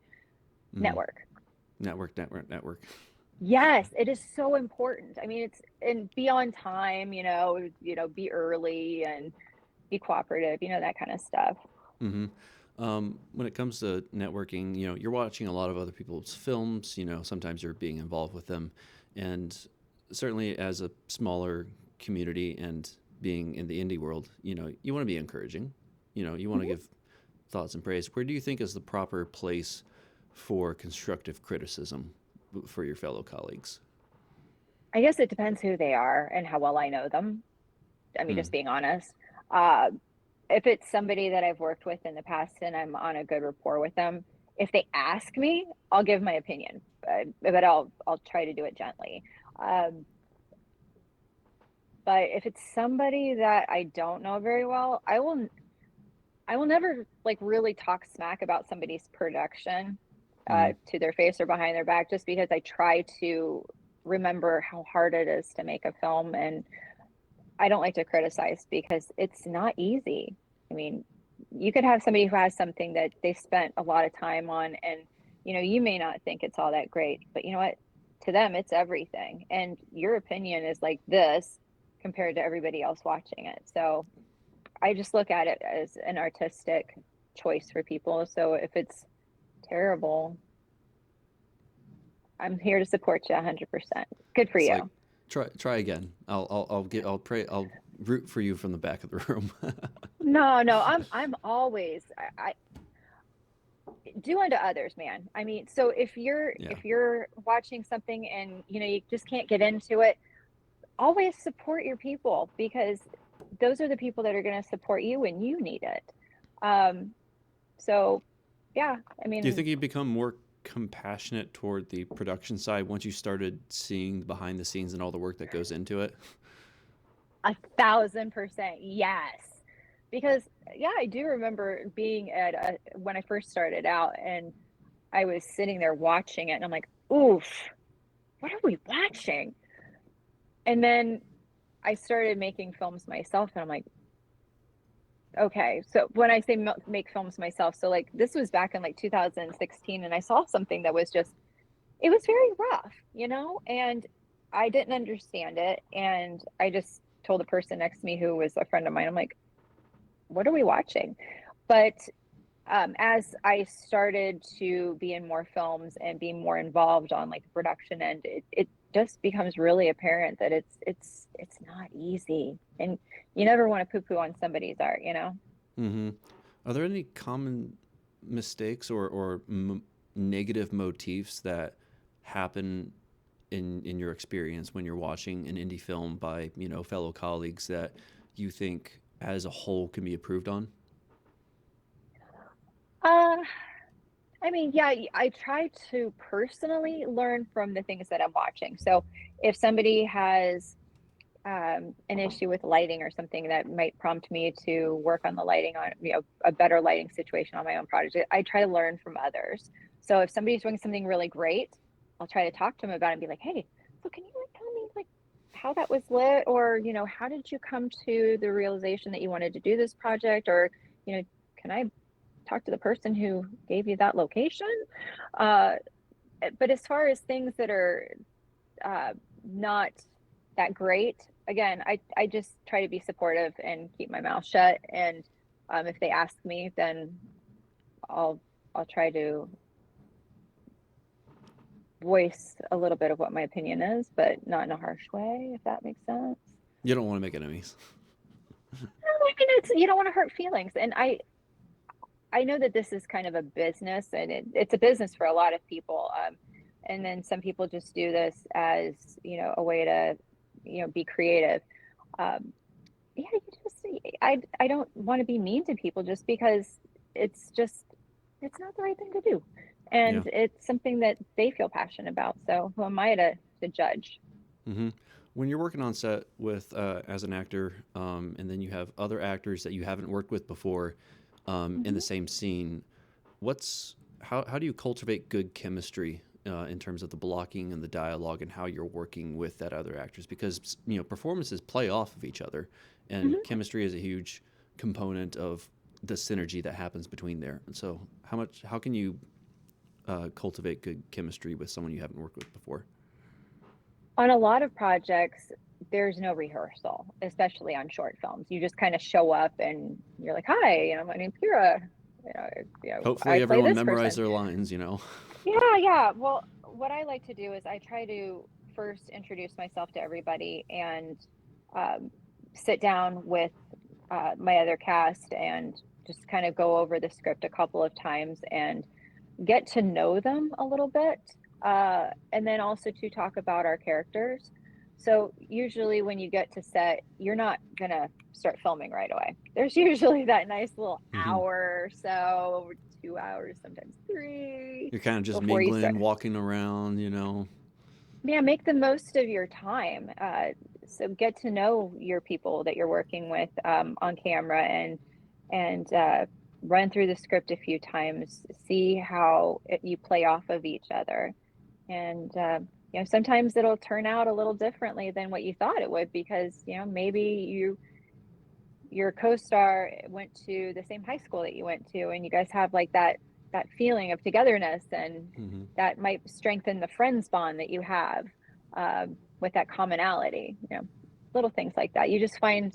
mm. Network. Network, network, network. Yes, it is so important. I mean, it's and be on time, be early and be cooperative, that kind of stuff. Hmm. When it comes to networking, you're watching a lot of other people's films. Sometimes you're being involved with them, and certainly as a smaller community and being in the indie world, you want to be encouraging. You want to Mhm. give thoughts and praise. Where do you think is the proper place for constructive criticism for your fellow colleagues? I guess it depends who they are and how well I know them. I mean, Hmm. just being honest. Uh, if it's somebody that I've worked with in the past and I'm on a good rapport with them, if they ask me, I'll give my opinion, but I'll try to do it gently. Um, but if it's somebody that I don't know very well, I will never like really talk smack about somebody's production Hmm. to their face or behind their back, just because I try to remember how hard it is to make a film, and I don't like to criticize because it's not easy. I mean, you could have somebody who has something that they spent a lot of time on, and you may not think it's all that great, but you know what? To them, it's everything. And your opinion is like this compared to everybody else watching it. So I just look at it as an artistic choice for people. So if it's terrible, I'm here to support you 100%. Good for It's you. like try again. I'll pray. I'll root for you from the back of the room. No, no, I'm always do unto others, man. I mean, so Yeah. if you're watching something and you just can't get into it, always support your people, because those are the people that are going to support you when you need it. Um, so yeah, I Do you mean, think you become more compassionate toward the production side once you started seeing behind the scenes and all the work that goes into it? 1,000% yes. Because yeah, I do remember being when I first started out, and I was sitting there watching it, and I'm like, oof, what are we watching? And then I started making films myself, and I'm like, okay. So when I say make films myself, so like this was back in like 2016, and I saw something that was just, it was very rough, and I didn't understand it. And I just told the person next to me who was a friend of mine, I'm like, what are we watching? But as I started to be in more films and be more involved on like the production end, it just becomes really apparent that it's not easy, and you never want to poo-poo on somebody's art. Mm-hmm. Are there any common mistakes or negative motifs that happen in your experience when you're watching an indie film by fellow colleagues that you think as a whole can be improved on? Uh, I mean, yeah, I try to personally learn from the things that I'm watching. So if somebody has an issue with lighting or something that might prompt me to work on the lighting, on a better lighting situation on my own project, I try to learn from others. So if somebody's doing something really great, I'll try to talk to them about it and be like, hey, so can you like tell me like how that was lit, or how did you come to the realization that you wanted to do this project, or can I talk to the person who gave you that location? uh but as far as things that are uh, not that great. Again, I just try to be supportive and keep my mouth shut. And if they ask me, then I'll I'll try to voice a little bit of what my opinion is, but not in a harsh way, if that makes sense. You don't want to make enemies. I mean, it's you don't want to hurt feelings, and I know that this is kind of a business, and it's a business for a lot of people. And then some people just do this as a way to be creative. Um, yeah, you just I don't want to be mean to people just because it's just it's not the right thing to do. Yeah. And it's something that they feel passionate about. So who am I to judge? Hmm. When you're working on set with as an actor, and then you have other actors that you haven't worked with before in the Hmm. same scene, how do you cultivate good chemistry in terms of the blocking and the dialogue and how you're working with that other actors? Because performances play off of each other, and Hmm. chemistry is a huge component of the synergy that happens between there. And so, how can you cultivate good chemistry with someone you haven't worked with before? On a lot of projects, there's no rehearsal, especially on short films. You just kind of show up and you're like, "Hi, my name's Kira. You know, I Hopefully, play everyone this memorized person." their lines. Yeah, yeah. Well, what I like to do is I try to first introduce myself to everybody, and um, sit down with my other cast and just kind of go over the script a couple of times and get to know them a little bit. And then also to talk about our characters. So usually when you get to set, you're not gonna start filming right away. There's usually that nice little Hmm. hour or so, 2 hours, sometimes three, You're kind of just before you start. mingling, walking around, you know. Yeah, make the most of your time. So get to know your people that you're working with on camera, and run through the script a few times. See how you play off of each other, and sometimes it'll turn out a little differently than what you thought it would, because maybe your co-star went to the same high school that you went to, and you guys have like that feeling of togetherness, and Hmm. that might strengthen the friends bond that you have with that commonality. Little things like that. You just find,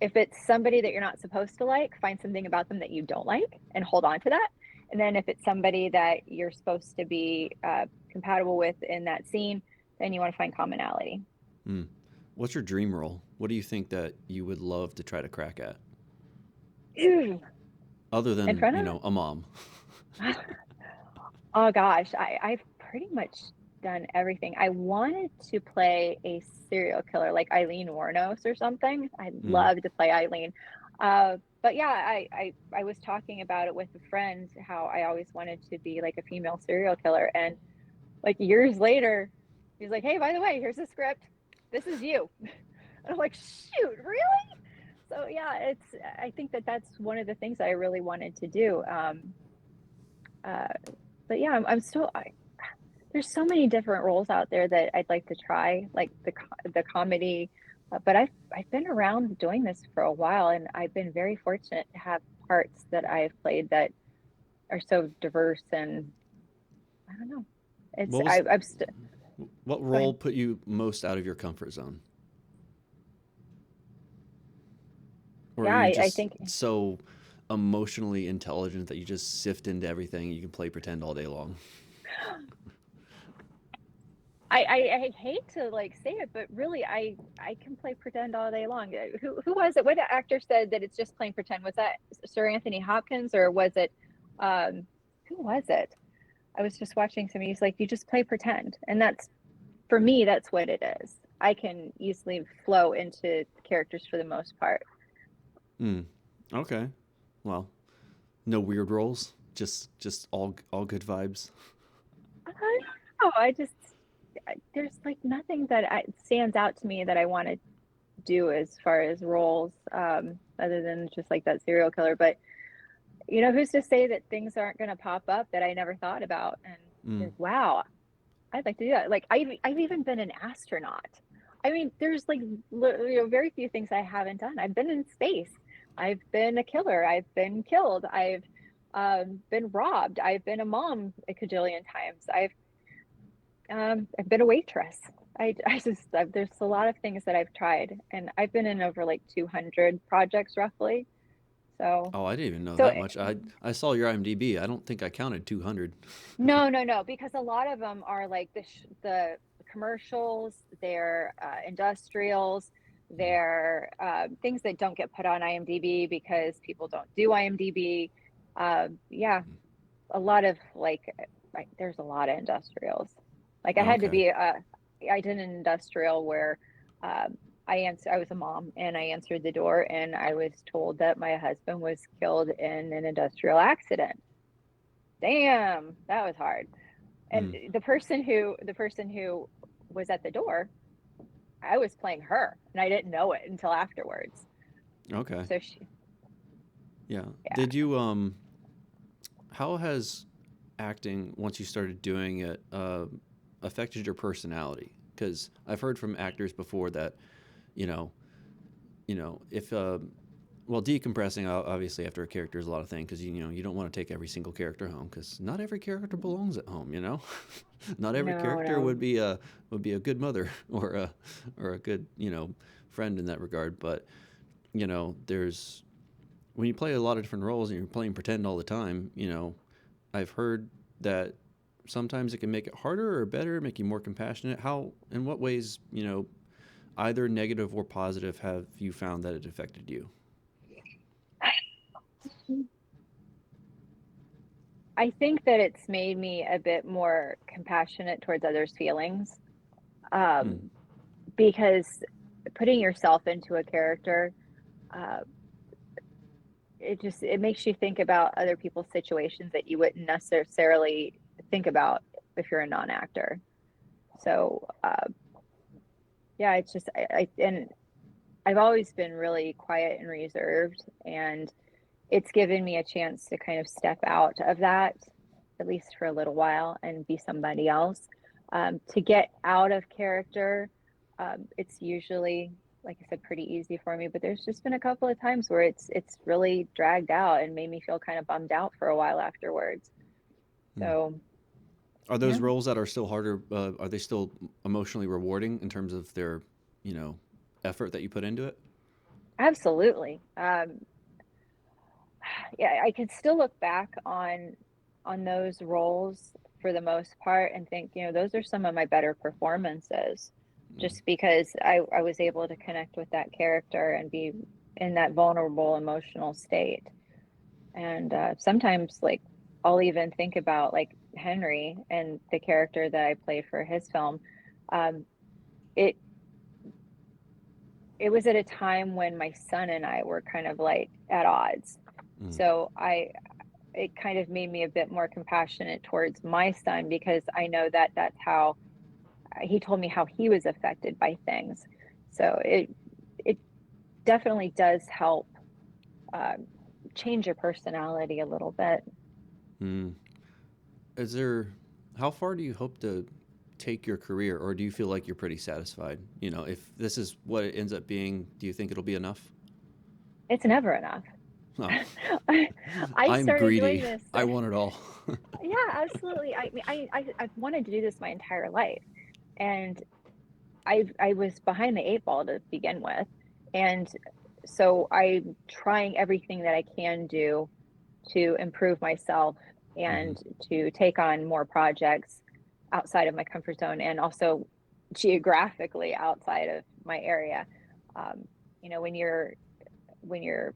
if it's somebody that you're not supposed to like, find something about them that you don't like and hold on to that. And then if it's somebody that you're supposed to be compatible with in that scene, then you want to find commonality. Mm. What's your dream role? What do you think that you would love to try to crack at, in other than front a mom? of Oh gosh, I've pretty much done everything. I wanted to play a serial killer like Eileen Warnos or something. I'd Mm. love to play Eileen. But yeah, I was talking about it with a friend, how I always wanted to be like a female serial killer. And like years later, he's like, "Hey, by the way, here's the script. This is you." And I'm like, "Shoot, really?" So yeah, I think that that's one of the things I really wanted to do. Uh, but yeah, I'm still there's so many different roles out there that I'd like to try, like the comedy. But I've been around doing this for a while, and I've been very fortunate to have parts that I've played that are so diverse, and I don't know. It's What was I'm what go role ahead. put you most out of your comfort zone, or are Yeah, you I just think so emotionally intelligent that you just sift into everything? You can play pretend all day long. I hate to like say it, but really I can play pretend all day long. Who was it? What actor said that it's just plain pretend? Was that Sir Anthony Hopkins, or was it who was it? I was just watching somebody. He's like, you just play pretend, and that's, for me, that's what it is. I can easily flow into characters for the most part. Mm. Okay. Well, no weird roles. Just all good vibes. I don't know. There's like nothing that stands out to me that I want to do as far as roles, other than just like that serial killer. But who's to say that things aren't going to pop up that I never thought about? And Mm. like, wow, I'd like to do that. Like I've even been an astronaut. I mean, there's like very few things I haven't done. I've been in space. I've been a killer. I've been killed. I've been robbed. I've been a mom a cajillion times. I've been a waitress. There's a lot of things that I've tried, and I've been in over like 200 projects roughly. So, Oh, I didn't even know so that much. I saw your IMDb. I don't think I counted 200. no, no, no, because a lot of them are like the commercials, they're industrials, they're things that don't get put on IMDb because people don't do IMDb. Yeah, a lot of like there's a lot of industrials. Like I had to Okay. be I did an industrial where um, I was a mom, and I answered the door, and I was told that my husband was killed in an industrial accident. Damn, that was hard. And Mm. the person who was at the door, I was playing her, and I didn't know it until afterwards. Okay. So she, Yeah. yeah. Did you how has acting, once you started doing it, affected your personality? Because I've heard from actors before that, you know, if well, decompressing obviously after a character is a lot of things, because you don't want to take every single character home, because not every character belongs at home. Not every No, character no. would be a good mother or a good friend in that regard. But there's when you play a lot of different roles and you're playing pretend all the time, I've heard that sometimes it can make it harder or better, make you more compassionate. How, in what ways, either negative or positive, have you found that it affected you? I think that it's made me a bit more compassionate towards others' feelings. Hmm. Um, because putting yourself into a character, uh, it makes you think about other people's situations that you wouldn't necessarily think about if you're a non-actor. So yeah, it's just and I've always been really quiet and reserved, and it's given me a chance to kind of step out of that, at least for a little while, and be somebody else. To get out of character, it's usually, like I said, pretty easy for me. But there's just been a couple of times where it's really dragged out and made me feel kind of bummed out for a while afterwards. Hmm. So Are yeah, those roles that are still harder? Are they still emotionally rewarding in terms of their, you know, effort that you put into it? absolutely. Yeah, I could still look back on those roles for the most part and think, those are some of my better performances, Mm. just because I was able to connect with that character and be in that vulnerable emotional state. And sometimes, like, I'll even think about like Henry and the character that I played for his film. Um, it it was at a time when my son and I were kind of like at odds. Mm. So it kind of made me a bit more compassionate towards my son, because I know that that's how he told me how he was affected by things. So it definitely does help um, change your personality a little bit. Mm. Is there, how far do you hope to take your career, or do you feel like you're pretty satisfied? You know, if this is what it ends up being, do you think it'll be enough? It's never enough. Oh, I I'm started doing greedy. this. I want it all. Yeah, absolutely. I mean, I've wanted to do this my entire life, and I was behind the eight ball to begin with, and so I'm trying everything that I can do to improve myself Hmm. and to take on more projects outside of my comfort zone, and also geographically outside of my area. Um, when you're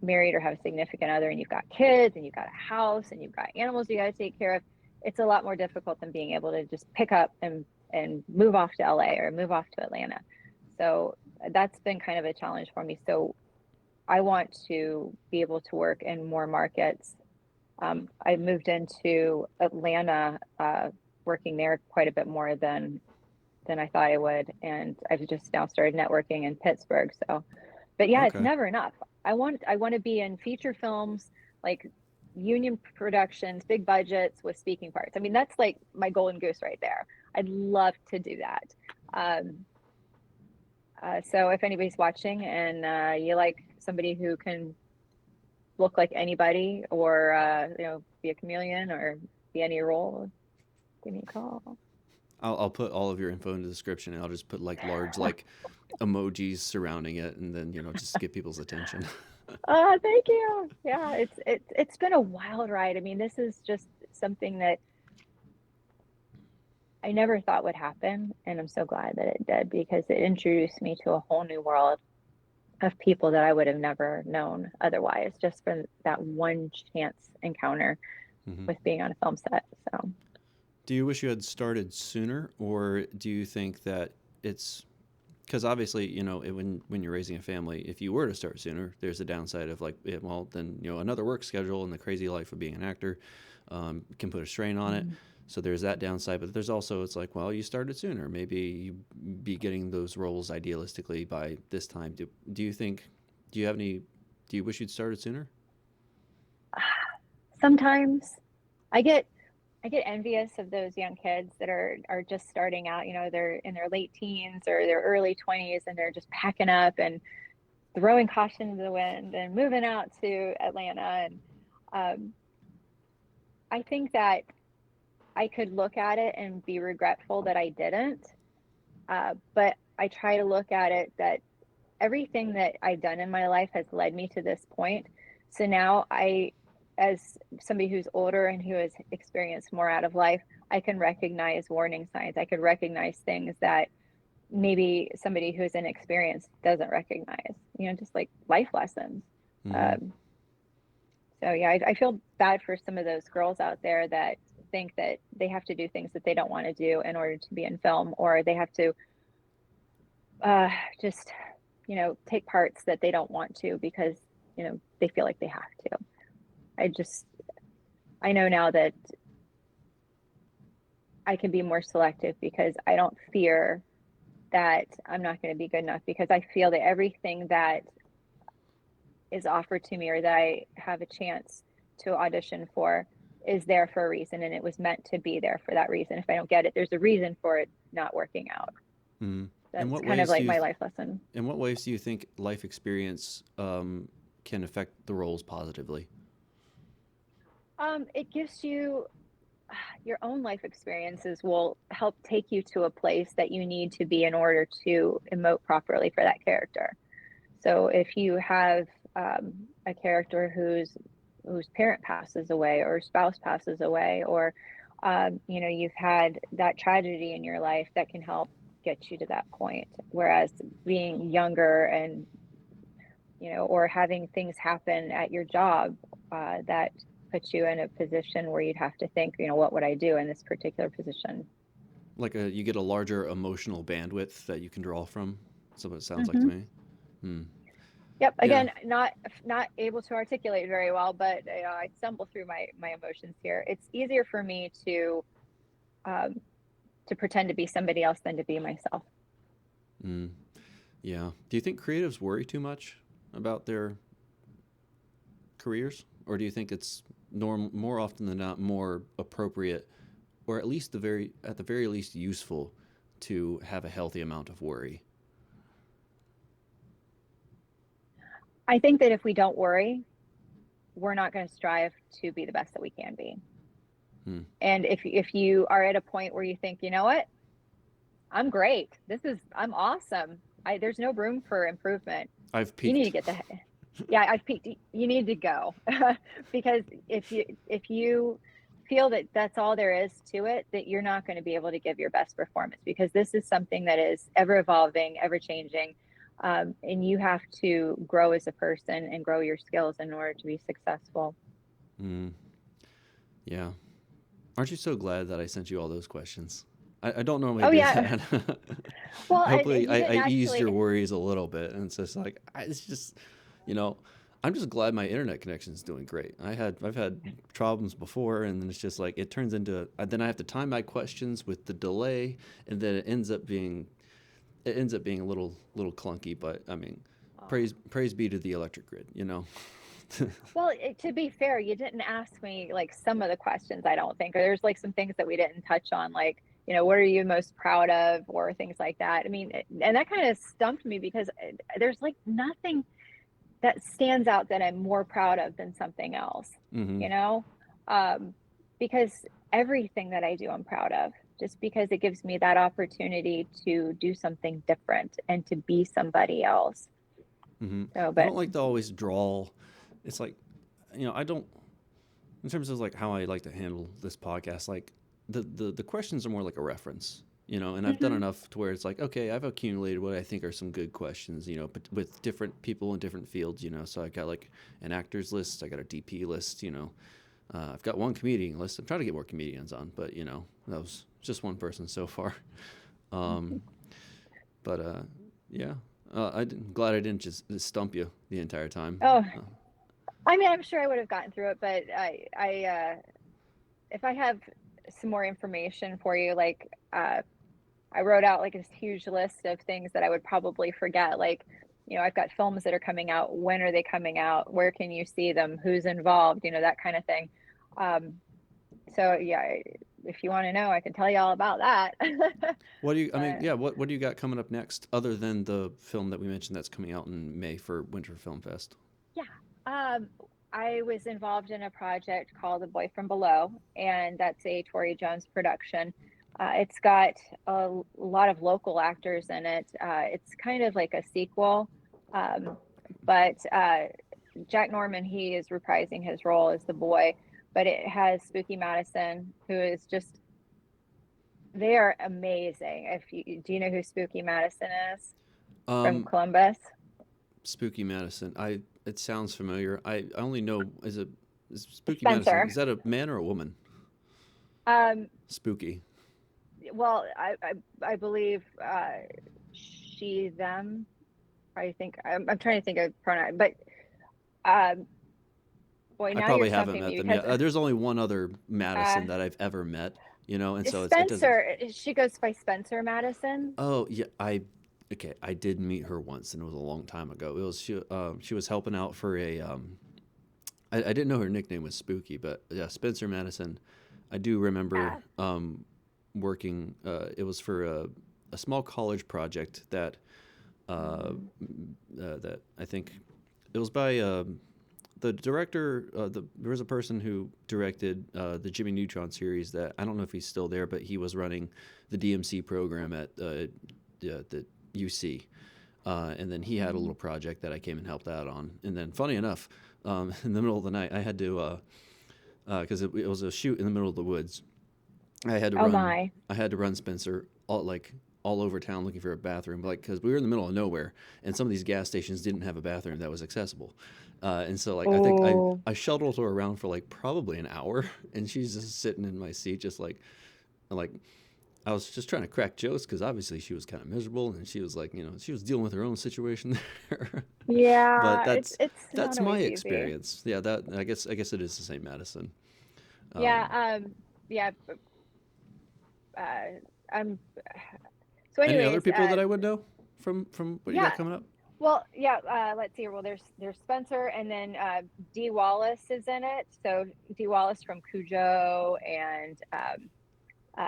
married or have a significant other and you've got kids and you've got a house and you've got animals you got to take care of, it's a lot more difficult than being able to just pick up and move off to LA or move off to Atlanta. So that's been kind of a challenge for me. So I want to be able to work in more markets. I moved into Atlanta, working there quite a bit more than I thought I would, and I've just now started networking in Pittsburgh. So, but yeah, it's Okay. never enough. I want to be in feature films, like union productions, big budgets with speaking parts. I mean, that's like my golden goose right there. I'd love to do that. Um, so if anybody's watching and you like somebody who can look like anybody, or be a chameleon or be any role, give me a call. I'll put all of your info in the description, and I'll just put like large like emojis surrounding it, and then, you know, just get people's attention. Thank you. Yeah, it's been a wild ride. I mean, this is just something that I never thought would happen, and I'm so glad that it did, because it introduced me to a whole new world of people that I would have never known otherwise, just from that one chance encounter Hmm. with being on a film set. So, Do you wish you had started sooner, or do you think that it's because obviously, you know, when you're raising a family, if you were to start sooner, there's a downside of like, well, then, you know, another work schedule and the crazy life of being an actor can put a strain on it. mm, So there's that downside, but there's also, it's like, well, you started sooner. Maybe you be getting those roles idealistically by this time. Do you think? Do you have any? Do you wish you'd started sooner? sometimes I get I get envious of those young kids that are just starting out. They're in their late teens or their early 20s, and they're just packing up and throwing caution to the wind and moving out to Atlanta. And um, I think that I could look at it and be regretful that I didn't. But I try to look at it that everything that I've done in my life has led me to this point. So now as somebody who's older and who has experienced more out of life, I can recognize warning signs. I could recognize things that maybe somebody who's inexperienced doesn't recognize, just like life lessons. Mm-hmm. Um, so yeah, I feel bad for some of those girls out there that think that they have to do things that they don't want to do in order to be in film, or they have to uh, just, take parts that they don't want to because, they feel like they have to. I just, I know now that I can be more selective because I don't fear that I'm not going to be good enough because I feel that everything that is offered to me or that I have a chance to audition for is there for a reason and it was meant to be there for that reason. If I don't get it, there's a reason for it not working out. Mm. In That's what kind of ways do like you my life lesson. in what ways do you think life experience can affect the roles positively? It gives you your own life experiences will help take you to a place that you need to be in order to emote properly for that character. So if you have a character whose parent passes away or spouse passes away, or you've had that tragedy in your life that can help get you to that point. Whereas being younger and or having things happen at your job that puts you in a position where you'd have to think, what would I do in this particular position? Like you get a larger emotional bandwidth that you can draw from. So it sounds like to Mm-hmm. me. Hmm. Yep. Yeah. Again, not able to articulate very well, but I stumble through my emotions here. It's easier for me um, to pretend to be somebody else than to be myself. Mm. Yeah. Do you think creatives worry too much about their careers, or do you think it's more often than not more appropriate, or at the very least useful, to have a healthy amount of worry? I think that if we don't worry, we're not going to strive to be the best that we can be. Hmm. And if you are at a point where you think, you know what, I'm great. I'm awesome. There's no room for improvement. I've You need to peaked. get yeah, I've peaked. You need to go because if you feel that that's all there is to it, that you're not going to be able to give your best performance because this is something that is ever evolving, ever changing, and you have to grow as a person and grow your skills in order to be successful. Hmm. Yeah. Aren't you so glad that I sent you all those questions? I don't normally Oh do yeah, that. well, Hopefully, and you I didn't eased your actually. worries a little bit, and it's just like it's just, you know, I'm just glad my internet connection is doing great. I've had problems before, and then it's just like it turns into then I have to time my questions with the delay, and then it ends up being a little clunky. But I mean, praise be to the electric grid, you know. Well, to be fair, you didn't ask me like some of the questions, I don't think, or there's like some things that we didn't touch on, like, what are you most proud of, or things like that. I mean, and that kind of stumped me because there's like nothing that stands out that I'm more proud of than something else, Hmm. you know? Um, because everything that I do, I'm proud of, just because it gives me that opportunity to do something different and to be somebody else. Hmm. So, I but don't like to always draw. It's like, I don't in terms of like how I like to handle this podcast, like the questions are more like a reference, and I've done mhm. enough to where it's like, okay, I've accumulated what I think are some good questions, but with different people in different fields, so I got like an actors list, I got a DP list, I've got one comedian list. I'm trying to get more comedians on, but that was just one person so far. Um, but yeah, I'm glad I didn't just stump you the entire time. Oh, Uh, I mean, I'm sure I would have gotten through it, but if I have some more information for you, like I wrote out like this huge list of things that I would probably forget. Like, I've got films that are coming out. When are they coming out? Where can you see them? Who's involved? That kind of thing. Um, so yeah, if you want to know, I can tell you all about that. What do you? I mean, But yeah. What do you got coming up next, other than the film that we mentioned that's coming out in May for Winter Film Fest? yeah, I was involved in a project called The Boy from Below, and that's a Tori Jones production. It's got a lot of local actors in it. It's kind of like a sequel, um, but Jack Norman, he is reprising his role as the boy, but it has Spooky Madison, who is just, they are amazing. If you do, you know who Spooky Madison is from Um, Columbus? Spooky Madison. It sounds familiar. I only know is Spooky Madison. Spencer. Is that a man or a woman? Um, Spooky. well, I believe she, them. I think I'm trying to think of pronoun, but um, boy, I now you're probably haven't stumping met me them because yet. There's only one other uh, Madison that I've ever met, you know, and so it doesn't. Spencer. She goes by Spencer Madison. Oh yeah, okay. I did meet her once, and it was a long time ago. It was she was helping out for a I didn't know her nickname was Spooky, but yeah, Spencer Madison. I do remember Yeah. working. It was for a small college project uh, Mm. that I think it was by the director. There was a person who directed the Jimmy Neutron series that I don't know if he's still there, but he was running the DMC program at the UC. And then he had a Mm. little project that I came and helped out on. And then, funny enough, in the middle of the night, I had to, because it was a shoot in the middle of the woods. I had to Oh run. my. I had to run Spencer all over town looking for a bathroom, like because we were in the middle of nowhere, and some of these gas stations didn't have a bathroom that was accessible. And so, like, I think Oh. I shuttled her around for like probably an hour, and she's just sitting in my seat, just like I was just trying to crack jokes because obviously she was kind of miserable and she was like, you know, she was dealing with her own situation there. But Yeah, it's that's not my always easy. experience. Yeah, that I guess it is the same Madison. Yeah, Um, yeah, I'm so any other anyways, people that I would know from what you got yeah, coming up? well, yeah, let's see. Well, there's Spencer and then Dee Wallace is in it. So Dee Wallace from Cujo and uh,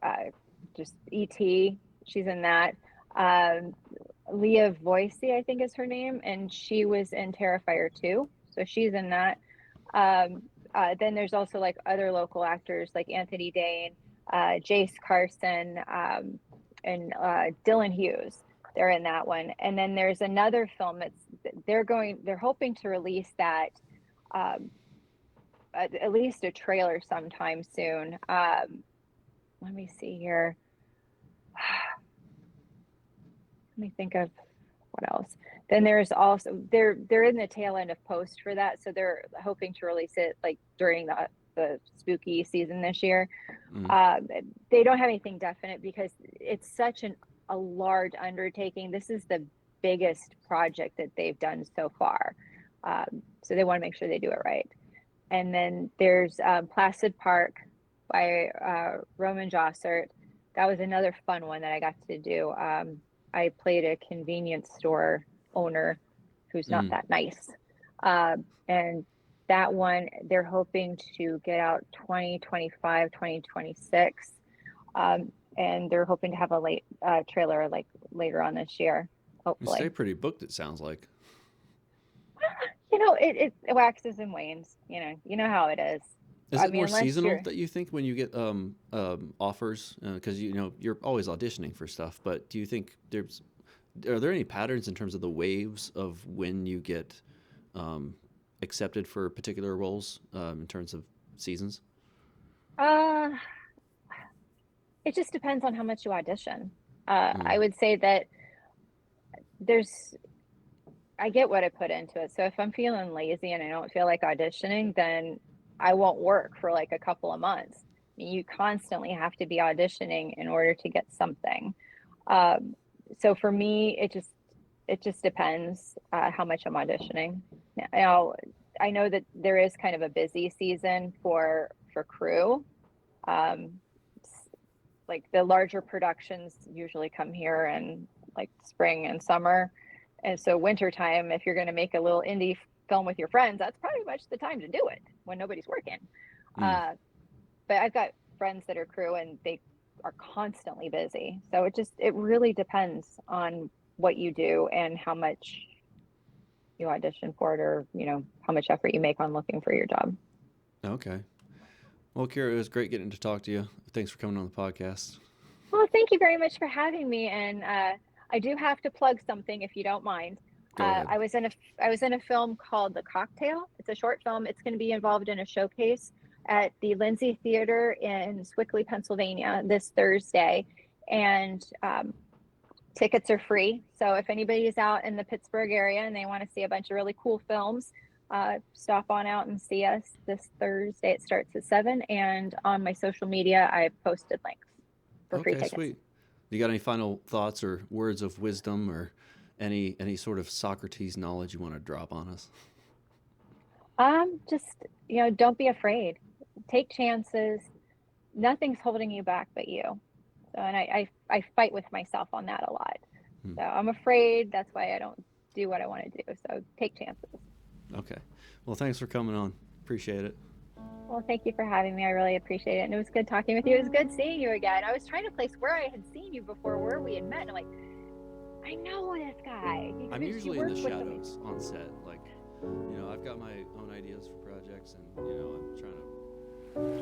uh, just E.T. She's in that. Um, Leah Voicey, I think is her name, and she was in Terrifier 2. So she's in that. Then there's also like other local actors like Anthony Dane, Jace Carson, and Dylan Hughes. They're in that one. And then there's another film that's they're hoping to release that um, at least a trailer sometime soon. Let me see here. Let me think of what else. Then there's also they're in the tail end of post for that, so they're hoping to release it like during the spooky season this year. Mm. Uh, they don't have anything definite because it's such a large undertaking. This is the biggest project that they've done so far, so they want to make sure they do it right. And then there's Placid Park by Roman Jossert. That was another fun one that I got to do. I played a convenience store owner who's not Mm. that nice. And that one, they're hoping to get out 2025, 2026. And they're hoping to have a late trailer like later on this year, You stay hopefully. pretty booked. It sounds like. It waxes and wanes. You know how it is. Is I it mean, more unless seasonal you're that you think when you get offers? Because you know you're always auditioning for stuff, but do you think are there any patterns in terms of the waves of when you get um, accepted for particular roles in terms of seasons? uh it just depends on how much you audition. Mm. I would say that there's I get what I put into it. So if I'm feeling lazy and I don't feel like auditioning, then I won't work for like a couple of months. I mean, you constantly have to be auditioning in order to get something. Um, so for me, it just depends how much I'm auditioning. Now, I know that there is kind of a busy season for crew. Um, like the larger productions usually come here in like spring and summer. And so wintertime, if you're going to make a little indie film with your friends, that's pretty much the time to do it when nobody's working. Mm. Uh, but I've got friends that are crew and they are constantly busy. So it really depends on what you do and how much you audition for it, or, how much effort you make on looking for your job. Okay. Well, Kira, it was great getting to talk to you. Thanks for coming on the podcast. Well, thank you very much for having me. And I do have to plug something if you don't mind. Go ahead. I was in a film called The Cocktail. It's a short film. It's going to be involved in a showcase at the Lindsay Theater in Swickley, Pennsylvania this Thursday, and tickets are free. So if anybody is out in the Pittsburgh area and they want to see a bunch of really cool films, stop on out and see us this Thursday. It starts at 7, and on my social media, I've posted links for free Okay, tickets. sweet. You got any final thoughts or words of wisdom or any sort of Socrates knowledge you want to drop on us? Just, don't be afraid. Take chances. Nothing's holding you back but you. So, and I fight with myself on that a lot. Hmm. So I'm afraid. That's why I don't do what I want to do. So take chances. Okay. Well, thanks for coming on. Appreciate it. Well, thank you for having me. I really appreciate it. And it was good talking with you. It was good seeing you again. I was trying to place where I had seen you before, where we had met. And I'm like, I know this guy I'm because you usually in the worked with him. shadows on set. Like, I've got my own ideas for projects, and I'm trying to